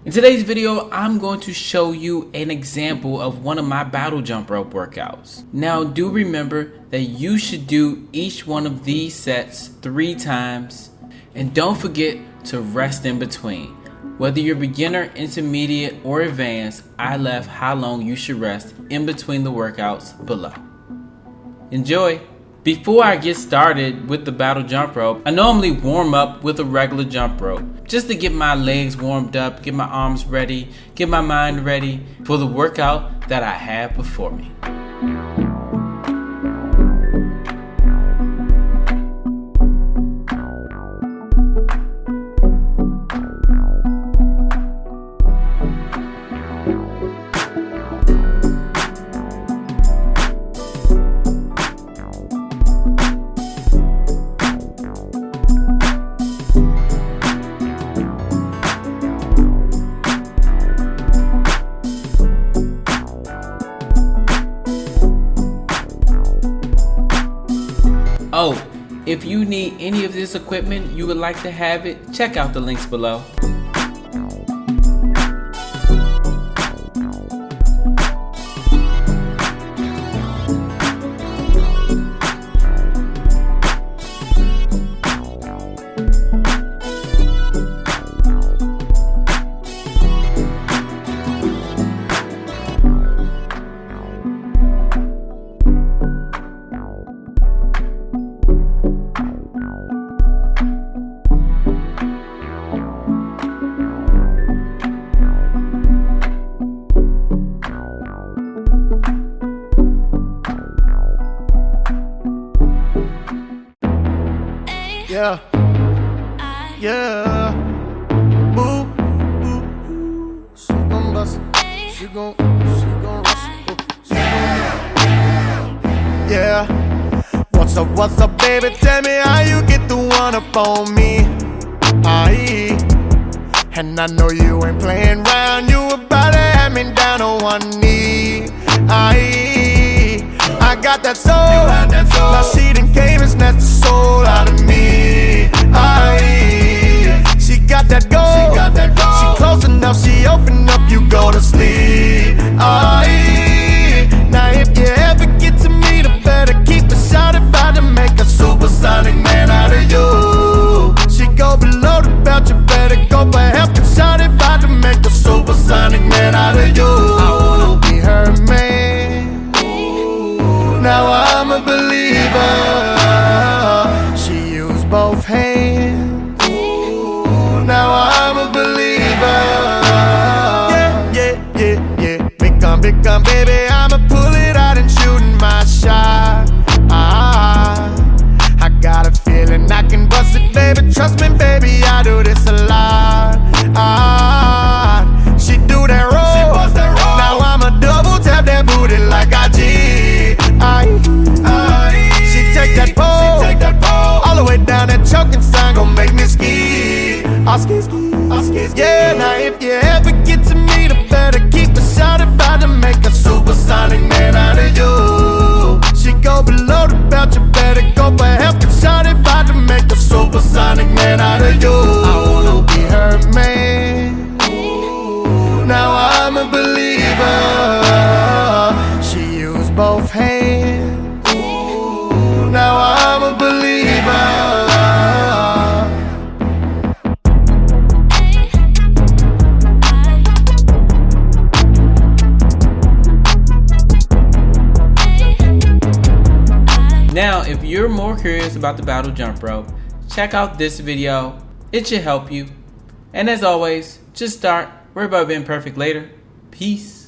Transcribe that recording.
In today's video, I'm going to show you an example of one of my battle jump rope workouts. Now, do remember that you should do each one of these sets 3 times, and don't forget to rest in between. Whether you're beginner, intermediate, or advanced, I left how long you should rest in between the workouts below. Enjoy! Before I get started with the battle jump rope, I normally warm up with a regular jump rope just to get my legs warmed up, get my arms ready, get my mind ready for the workout that I have before me. Oh, if you need any of this equipment, you would like to have it, check out the links below. Yeah, yeah. Boo, boo, boo. She gon' bust it. She gon' rustle. She gon' yeah. What's up, baby? Tell me how you get the one up on me. Aye. And I know you ain't playing round. You about to have me down on one knee. Aye. I got that soul. Now she done came and snatched the soul out of me. Aye. She got that gold. She close enough, she open up, you go to sleep. Aye. Now if you ever get to me, the better keep it shot. About to make a supersonic man out of you. She go below the belt, you better go for help. Get shot, about to make a supersonic man out of you. I wanna be her man. Now I'm a believer. She used both hands. Now I'm a believer. Yeah. Big gun, baby. I'ma pull it out and shooting my shot. I got a feeling I can bust it, baby. Trust me, baby, I do this a lot. She do that roll. Now I'ma double tap that booty like I did. She take that pole all the way down, that choking sign gon' make me ski. I ski. Yeah, now if you ever get to me, the better keep it shot. About to make a supersonic man out of you. She go below the belt, you better go for help. Get shot, about to make a supersonic man out of you. I wanna be her man. Now I'm a believer. She used both hands. Now I'm a believer. Now, if you're more curious about the battle jump rope, check out this video. It should help you. And as always, just start. Worry about being perfect later. Peace.